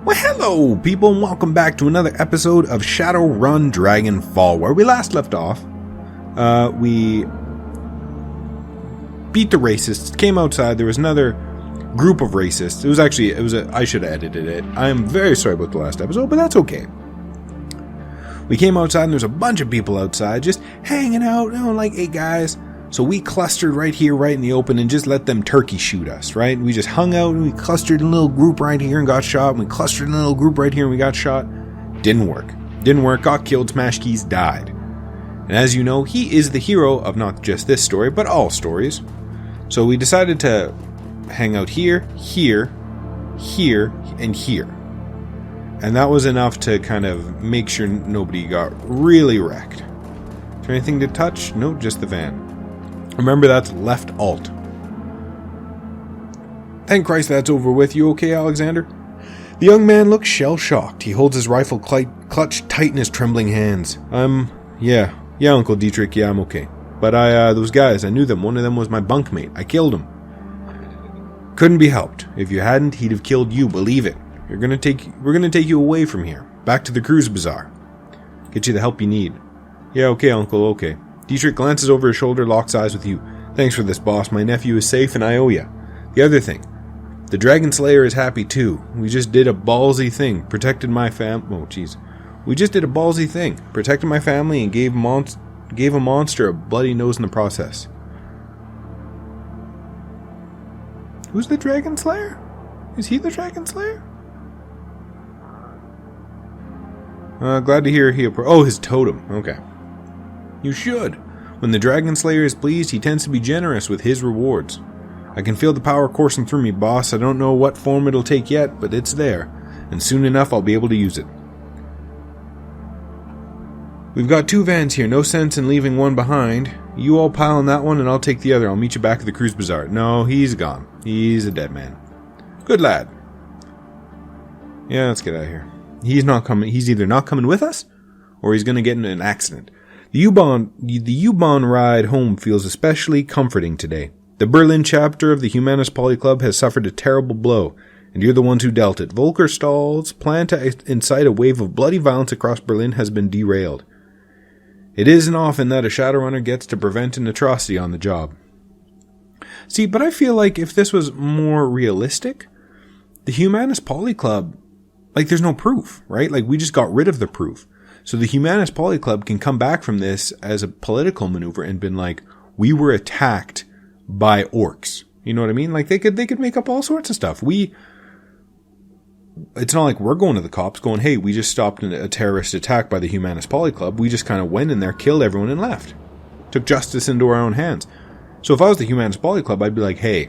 Well, hello people, and welcome back to another episode of Shadowrun Dragonfall. Where we last left off, we beat the racists, came outside, there was another group of racists. I should have edited it. I am very sorry about the last episode, but that's okay. We came outside and there's a bunch of people outside just hanging out, like 8 guys. So we clustered right here, right in the open, and just let them turkey shoot us, right? We just hung out and we clustered in a little group right here and got shot. And we clustered in a little group right here and we got shot. Didn't work. Got killed, Smash Keys died. And as you know, he is the hero of not just this story, but all stories. So we decided to hang out here, here, here, and here. And that was enough to kind of make sure nobody got really wrecked. Is there anything to touch? No, just the van. Remember, that's left alt. Thank Christ that's over with. You okay, Alexander? The young man looks shell-shocked. He holds his rifle clutched tight in his trembling hands. Yeah, Uncle Dietrich, yeah, I'm okay. But those guys, I knew them. One of them was my bunkmate. I killed him. Couldn't be helped. If you hadn't, he'd have killed you, believe it. We're gonna take you away from here. Back to the cruise bazaar. Get you the help you need. Yeah, okay, Uncle, okay. Dietrich glances over his shoulder, locks eyes with you. Thanks for this, boss. My nephew is safe and I owe ya. The other thing. The Dragon Slayer is happy too. We just did a ballsy thing. Protected my We just did a ballsy thing. Protected my family and gave a monster a bloody nose in the process. Who's the Dragon Slayer? Is he the Dragon Slayer? Glad to hear his totem. Okay. You should. When the Dragon Slayer is pleased, he tends to be generous with his rewards. I can feel the power coursing through me, boss. I don't know what form it'll take yet, but it's there. And soon enough, I'll be able to use it. We've got 2 vans here. No sense in leaving one behind. You all pile on that one, and I'll take the other. I'll meet you back at the cruise bazaar. No, he's gone. He's a dead man. Good lad. Yeah, let's get out of here. He's not coming. He's either not coming with us, or he's going to get in an accident. The U-Bahn ride home feels especially comforting today. The Berlin chapter of the Humanist Poly Club has suffered a terrible blow, and you're the ones who dealt it. Volker Stahl's plan to incite a wave of bloody violence across Berlin has been derailed. It isn't often that a Shadowrunner gets to prevent an atrocity on the job. See, but I feel like if this was more realistic, the Humanist Poly Club, there's no proof, right? We just got rid of the proof. So the Humanist Poly Club can come back from this as a political maneuver and been like, we were attacked by orcs. You know what I mean? They could make up all sorts of stuff. It's not like we're going to the cops going, hey, we just stopped a terrorist attack by the Humanist Poly Club. We just kind of went in there, killed everyone and left. Took justice into our own hands. So if I was the Humanist Poly Club, I'd be like, hey,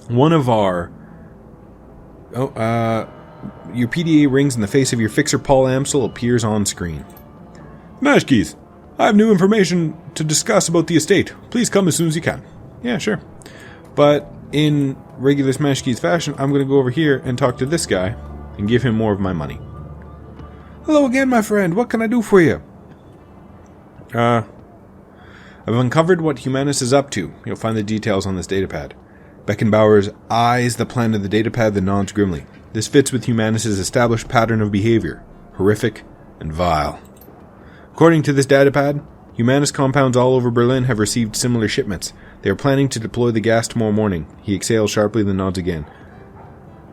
one of our, your PDA rings in the face of your fixer Paul Amsel appears on screen. Smash Keys, I have new information to discuss about the estate. Please come as soon as you can. Yeah, sure. But in regular Smash Keys fashion, I'm going to go over here and talk to this guy and give him more of my money. Hello again, my friend. What can I do for you? I've uncovered what Humanus is up to. You'll find the details on this datapad. Beckenbauer's eyes the plan of the datapad that nods grimly. This fits with Humanus' established pattern of behavior. Horrific and vile. According to this datapad, Humanus compounds all over Berlin have received similar shipments. They are planning to deploy the gas tomorrow morning. He exhales sharply, then nods again.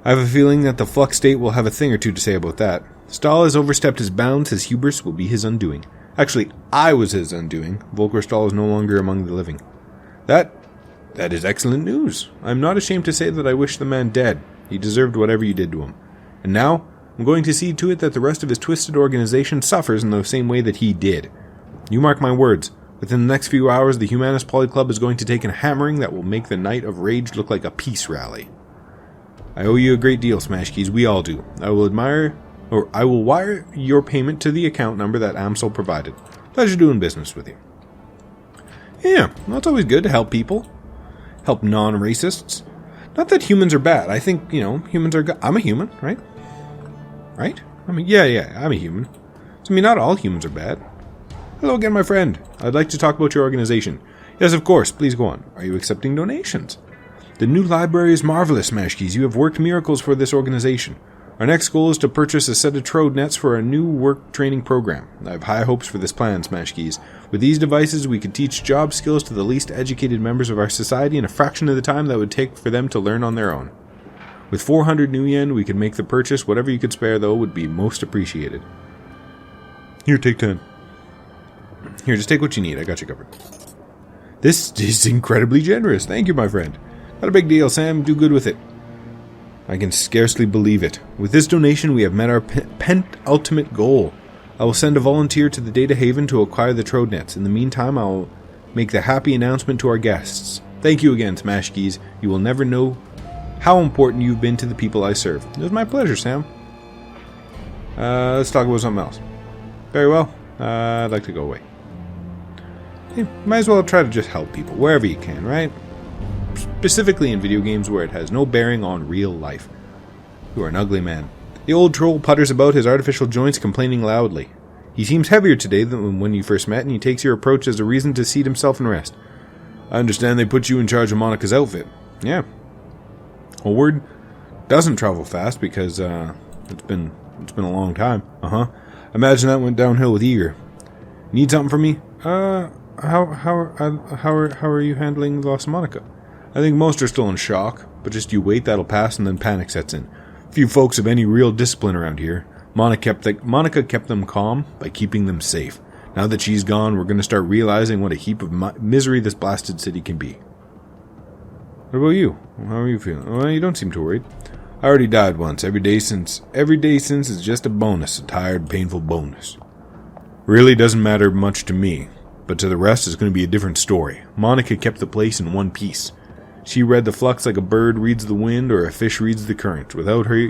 I have a feeling that the Flux State will have a thing or two to say about that. Stahl has overstepped his bounds. His hubris will be his undoing. Actually, I was his undoing. Volker Stahl is no longer among the living. That is excellent news. I'm not ashamed to say that I wish the man dead. He deserved whatever you did to him. And now, I'm going to see to it that the rest of his twisted organization suffers in the same way that he did. You mark my words. Within the next few hours, the Humanist Poly Club is going to take a hammering that will make the Night of Rage look like a peace rally. I owe you a great deal, Smash Keys. We all do. I will wire your payment to the account number that Amsel provided. Pleasure doing business with you. Yeah, well, it's always good to help people. Help non-racists. Not that humans are bad. I think, humans are good. I'm a human, right? Right? I'm a human. So, not all humans are bad. Hello again, my friend. I'd like to talk about your organization. Yes, of course. Please go on. Are you accepting donations? The new library is marvelous, Smash Keys. You have worked miracles for this organization. Our next goal is to purchase a set of trode nets for a new work training program. I have high hopes for this plan, Smash Keys. With these devices, we could teach job skills to the least educated members of our society in a fraction of the time that would take for them to learn on their own. With 400 new yen, we could make the purchase. Whatever you could spare, though, would be most appreciated. Here, take 10. Here, just take what you need. I got you covered. This is incredibly generous. Thank you, my friend. Not a big deal, Sam. Do good with it. I can scarcely believe it. With this donation, we have met our penultimate goal. I will send a volunteer to the Data Haven to acquire the trode nets. In the meantime, I will make the happy announcement to our guests. Thank you again, Smash Keys. You will never know how important you've been to the people I serve. It was my pleasure, Sam. Let's talk about something else. Very well. I'd like to go away. Hey, might as well try to just help people wherever you can, right? Specifically in video games where it has no bearing on real life. You are an ugly man. The old troll putters about his artificial joints, complaining loudly. He seems heavier today than when you first met, and he takes your approach as a reason to seat himself and rest. I understand they put you in charge of Monica's outfit. Yeah. Well, word doesn't travel fast because it's been a long time. Imagine that went downhill with Eager. Need something from me? How are you handling the loss of Monica? I think most are still in shock, but just you wait, that'll pass, and then panic sets in. Few folks have any real discipline around here. Monica kept them calm by keeping them safe. Now that she's gone, we're going to start realizing what a heap of misery this blasted city can be. What about you? How are you feeling? Well, you don't seem too worried. I already died once. Every day since is just a bonus, a tired, painful bonus. Really doesn't matter much to me, but to the rest it's going to be a different story. Monica kept the place in one piece. She read the flux like a bird reads the wind or a fish reads the current. Without her,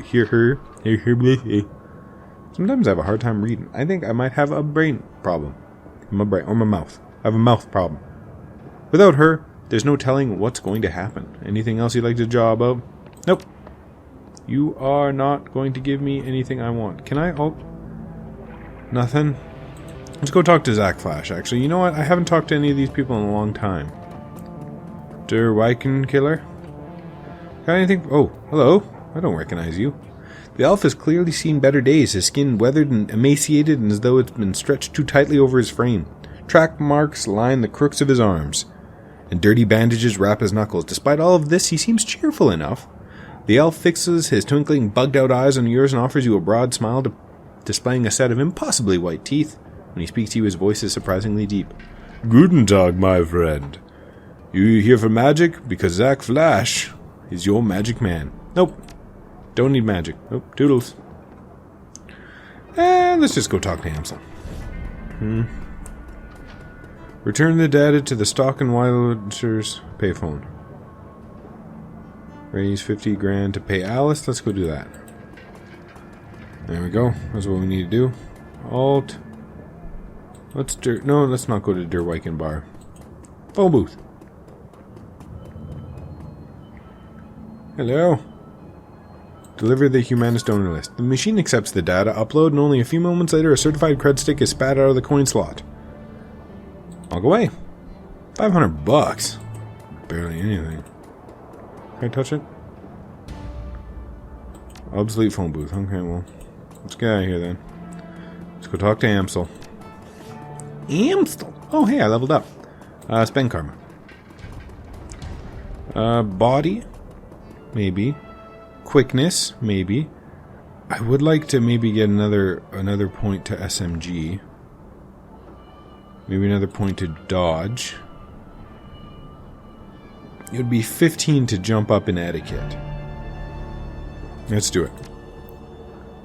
Sometimes I have a hard time reading. I think I might have a brain problem. My brain, or my mouth. I have a mouth problem. Without her, there's no telling what's going to happen. Anything else you'd like to jaw about? Nope. You are not going to give me anything I want. Can I? Oh. Nothing. Let's go talk to Zach Flash, actually. You know what? I haven't talked to any of these people in a long time. Der Wyken Killer? Got anything? Oh, hello. I don't recognize you. The elf has clearly seen better days, his skin weathered and emaciated and as though it's been stretched too tightly over his frame. Track marks line the crooks of his arms, and dirty bandages wrap his knuckles. Despite all of this, he seems cheerful enough. The elf fixes his twinkling, bugged-out eyes on yours and offers you a broad smile, displaying a set of impossibly white teeth. When he speaks to you, his voice is surprisingly deep. Guten Tag, my friend. You here for magic? Because Zach Flash is your magic man. Nope. Don't need magic. Nope. Toodles. Let's just go talk to Amsel. Return the data to the Stock and Wilders payphone. Raise 50 grand to pay Alice. Let's go do that. There we go. That's what we need to do. Alt. Let's not go to Der Wyken Bar. Phone booth. Hello. Deliver the Humanist donor list. The machine accepts the data upload, and only a few moments later, a certified cred stick is spat out of the coin slot. Walk away. $500. Barely anything. Can I touch it? Obsolete phone booth. Okay, well, let's get out of here then. Let's go talk to Amsel. Amsel? Oh, hey, I leveled up. Spend karma. Body? Maybe. Quickness? Maybe. I would like to maybe get another point to SMG. Maybe another point to dodge. It would be 15 to jump up in etiquette. Let's do it.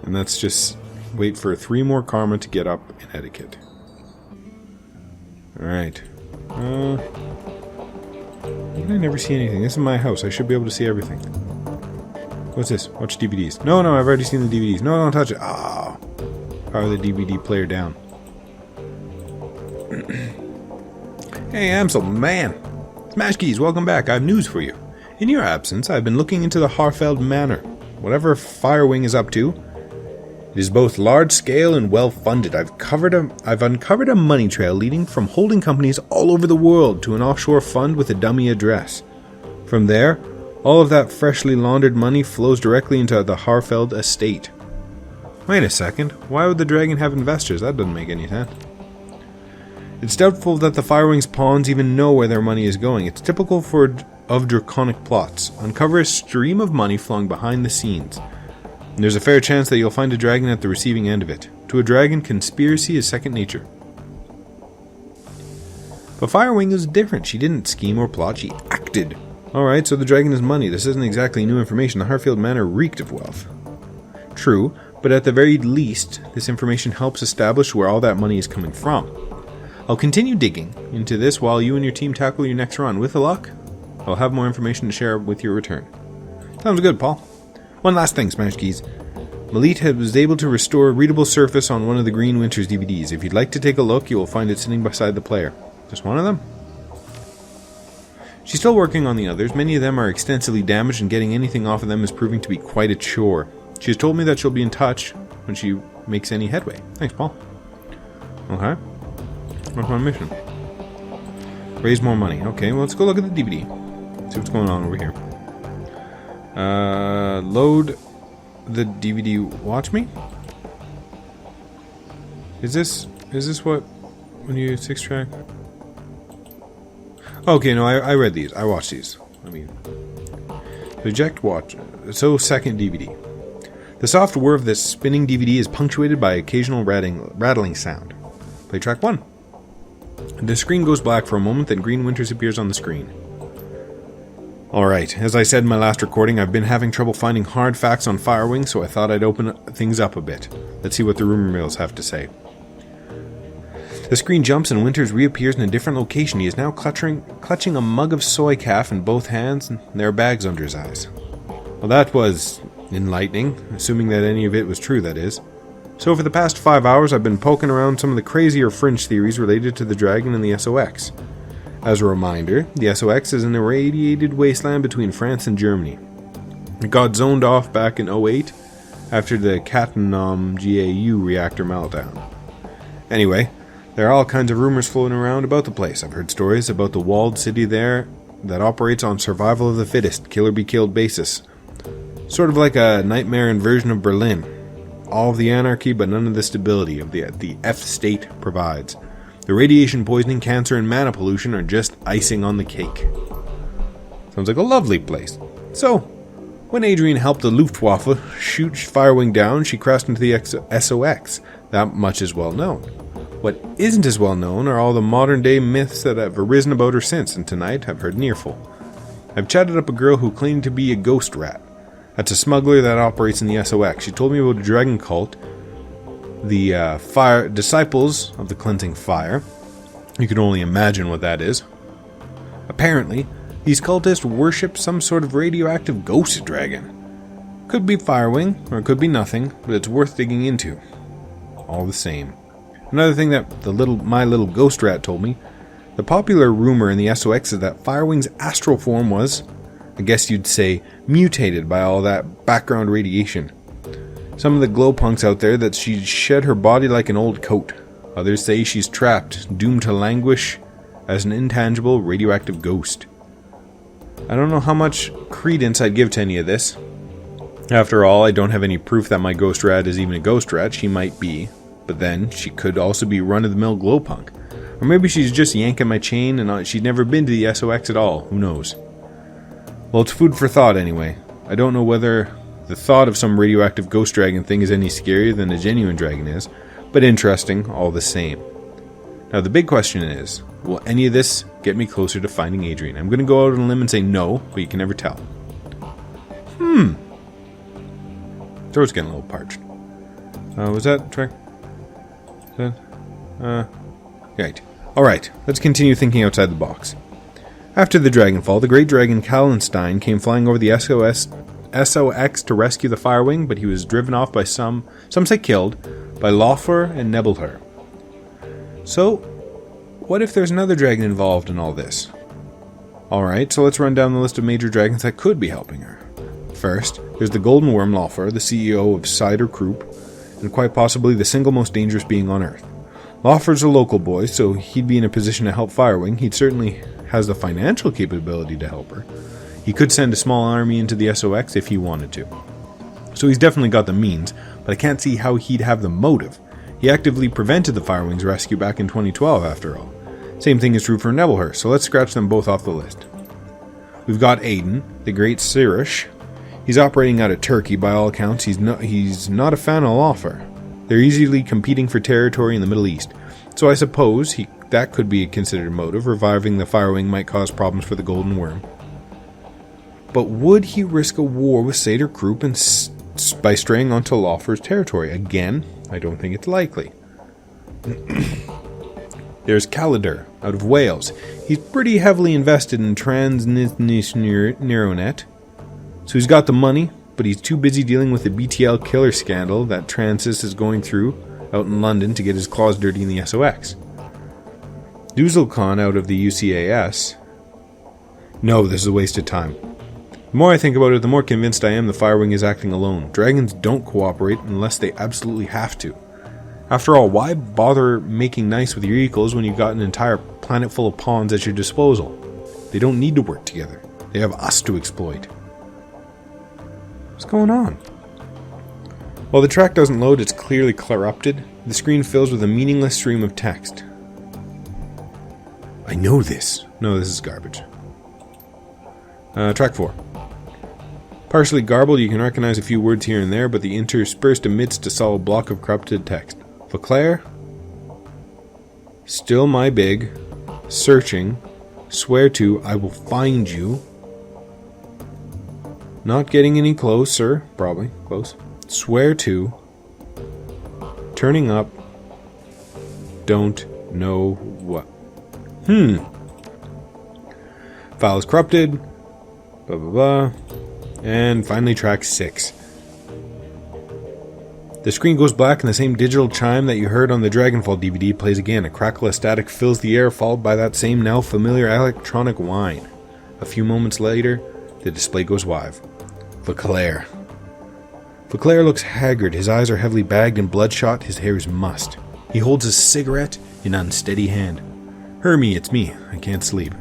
And let's just wait for 3 more karma to get up in etiquette. Alright. I never see anything. This is my house. I should be able to see everything. What's this? Watch DVDs. No, I've already seen the DVDs. No, don't touch it. Ah. Power the DVD player down. Hey, Amsel, man. Smash Keys, welcome back. I have news for you. In your absence, I've been looking into the Harfeld Manor. Whatever Firewing is up to, it is both large-scale and well-funded. I've uncovered a money trail leading from holding companies all over the world to an offshore fund with a dummy address. From there, All of that freshly laundered money flows directly into the Harfeld estate. Wait a second, why would the dragon have investors? That doesn't make any sense. It's doubtful that the Firewing's pawns even know where their money is going. It's typical of draconic plots. Uncover a stream of money flowing behind the scenes. And there's a fair chance that you'll find a dragon at the receiving end of it. To a dragon, conspiracy is second nature. But Firewing is different. She didn't scheme or plot, she acted. Alright, so the dragon is money. This isn't exactly new information. The Harfield Manor reeked of wealth. True, but at the very least, this information helps establish where all that money is coming from. I'll continue digging into this while you and your team tackle your next run. With the luck, I'll have more information to share with your return. Sounds good, Paul. One last thing, Smash Keys. Malit was able to restore a readable surface on one of the Green Winters DVDs. If you'd like to take a look, you will find it sitting beside the player. Just one of them? She's still working on the others. Many of them are extensively damaged, and getting anything off of them is proving to be quite a chore. She has told me that she'll be in touch when she makes any headway. Thanks, Paul. Okay. What's my mission? Raise more money. Okay, well, let's go look at the DVD. See what's going on over here. Load the DVD. Watch me? Is this what when you 6-track? Okay, no, I read these. I watched these. I mean, eject watch. So second DVD. The soft whir of this spinning DVD is punctuated by occasional rattling sound. Play track 1. The screen goes black for a moment, then Green Winters appears on the screen. Alright, as I said in my last recording, I've been having trouble finding hard facts on Firewing, so I thought I'd open things up a bit. Let's see what the rumor mills have to say. The screen jumps and Winters reappears in a different location. He is now clutching a mug of soy calf in both hands, and there are bags under his eyes. Well, that was enlightening, assuming that any of it was true, that is. So for the past 5 hours, I've been poking around some of the crazier fringe theories related to the dragon and the SOX. As a reminder, the SOX is an irradiated wasteland between France and Germany. It got zoned off back in 2008 after the Cattenom GAU reactor meltdown. Anyway, there are all kinds of rumors floating around about the place. I've heard stories about the walled city there that operates on survival of the fittest, kill-or-be-killed basis. Sort of like a nightmare inversion of Berlin. All of the anarchy, but none of the stability of the F state provides. The radiation poisoning, cancer, and mana pollution are just icing on the cake. Sounds like a lovely place. So, when Adrian helped the Luftwaffe shoot Firewing down, she crashed into the SOX. That much is well known. What isn't as well known are all the modern day myths that have arisen about her since, and tonight I've heard an earful. I've chatted up a girl who claimed to be a ghost rat. That's a smuggler that operates in the SOX. She told me about a dragon cult, the fire disciples of the cleansing fire. You can only imagine what that is. Apparently, these cultists worship some sort of radioactive ghost dragon. Could be Firewing, or it could be nothing, but it's worth digging into. All the same. Another thing that my little ghost rat told me, the popular rumor in the SOX is that Firewing's astral form was, I guess you'd say, mutated by all that background radiation. Some of the glowpunks out there that she shed her body like an old coat. Others say she's trapped, doomed to languish as an intangible radioactive ghost. I don't know how much credence I'd give to any of this. After all, I don't have any proof that my ghost rat is even a ghost rat. She might be, but then she could also be run-of-the-mill glowpunk. Or maybe she's just yanking my chain and she'd never been to the SOX at all. Who knows? Well, it's food for thought anyway. I don't know whether the thought of some radioactive ghost dragon thing is any scarier than a genuine dragon is, but interesting all the same. Now the big question is, will any of this get me closer to finding Adrian? I'm going to go out on a limb and say no, but you can never tell. Throat's getting a little parched. Was that track? Right. Alright, let's continue thinking outside the box. After the Dragonfall, the Great Dragon Kallenstein came flying over the SOX to rescue the Firewing, but he was driven off by some say killed, by Laufer and Nebelher. So, what if there's another dragon involved in all this? Alright, so let's run down the list of major dragons that could be helping her. First, there's the Golden Worm Laufer, the CEO of Cider Krupp, and quite possibly the single most dangerous being on Earth. Laufer's a local boy, so he'd be in a position to help Firewing. He certainly has the financial capability to help her. He could send a small army into the SOX if he wanted to. So he's definitely got the means, but I can't see how he'd have the motive. He actively prevented the Firewings rescue back in 2012 after all. Same thing is true for Nebelhurst, so let's scratch them both off the list. We've got Aiden, the Great Sirish. He's operating out of Turkey by all accounts. He's not a fan of Lawfare. They're easily competing for territory in the Middle East, so I suppose that could be a considered motive. Reviving the Firewing might cause problems for the Golden Worm. But would he risk a war with Seder Krupp by straying onto Lawfare's territory? Again, I don't think it's likely. There's Caladur, out of Wales. He's pretty heavily invested in Transneuronet, so he's got the money, but he's too busy dealing with the BTL killer scandal that Transys is going through out in London to get his claws dirty in the SOX. Duzulkhan out of the UCAS. No, this is a waste of time. The more I think about it, the more convinced I am the Firewing is acting alone. Dragons don't cooperate unless they absolutely have to. After all, why bother making nice with your equals when you've got an entire planet full of pawns at your disposal? They don't need to work together. They have us to exploit. What's going on? While the track doesn't load, it's clearly corrupted. The screen fills with a meaningless stream of text. I know this. No, this is garbage. Track 4. Partially garbled, you can recognize a few words here and there, but the interspersed amidst a solid block of corrupted text. Vauclair? Still my big. Searching. Swear to, I will find you. Not getting any closer. Probably. Close. Swear to. Turning up. Don't know what. File is corrupted. Blah blah blah. And finally track 6. The screen goes black and the same digital chime that you heard on the Dragonfall DVD plays again. A crackle of static fills the air, followed by that same now familiar electronic whine. A few moments later, the display goes live. Vauclair. Vauclair looks haggard. His eyes are heavily bagged and bloodshot. His hair is mussed. He holds a cigarette in an unsteady hand. Hermie, it's me. I can't sleep.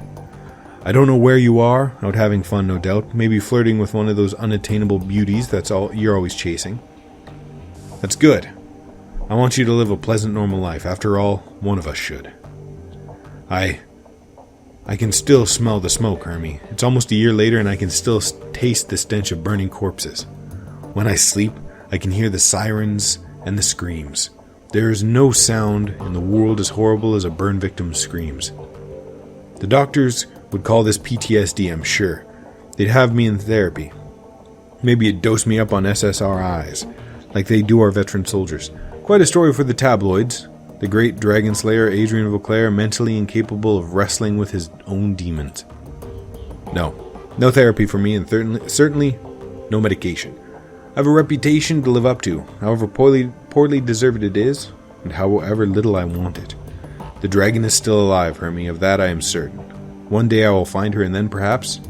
I don't know where you are. Out having fun, no doubt. Maybe flirting with one of those unattainable beauties that's all you're always chasing. That's good. I want you to live a pleasant, normal life. After all, one of us should. I can still smell the smoke, Hermie. It's almost a year later and I can still taste the stench of burning corpses. When I sleep, I can hear the sirens and the screams. There is no sound in the world as horrible as a burn victim's screams. The doctors would call this PTSD, I'm sure. They'd have me in therapy. Maybe it'd dose me up on SSRIs, like they do our veteran soldiers. Quite a story for the tabloids. The great dragon slayer Adrian Vauclair, mentally incapable of wrestling with his own demons. No therapy for me, and certainly no medication. I have a reputation to live up to, however poorly deserved it is, and however little I want it. The dragon is still alive, Hermie, of that I am certain. One day I will find her, and then perhaps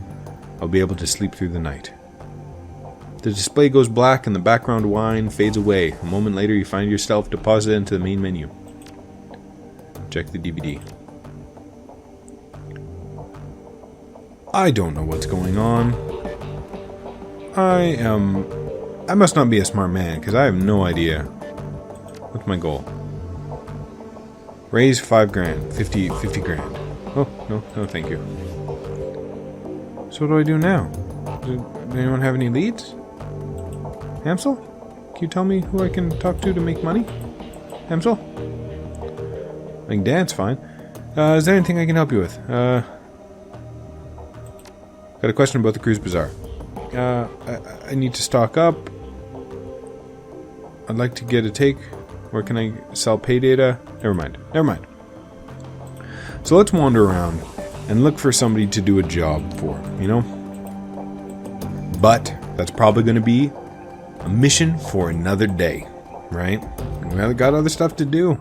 I'll be able to sleep through the night. The display goes black and the background whine fades away. A moment later you find yourself deposited into the main menu. Check the DVD. I don't know what's going on. I must not be a smart man, because I have no idea. What's my goal? Raise 5 grand. 50 grand. Oh, no, thank you. So what do I do now? Does anyone have any leads? Amsel? Can you tell me who I can talk to make money? Amsel? I can dance fine. Is there anything I can help you with? Got a question about the Cruise Bazaar. I need to stock up. I'd like to get a take. Where can I sell pay data? Never mind. So let's wander around and look for somebody to do a job for, you know? But that's probably going to be a mission for another day, right? We got other stuff to do.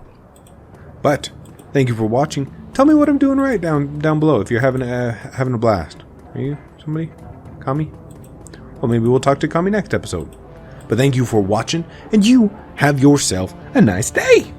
But thank you for watching. Tell me what I'm doing right down below if you're having a blast. Are you somebody? Kami? Well, maybe we'll talk to Kami next episode. But thank you for watching, and you have yourself a nice day.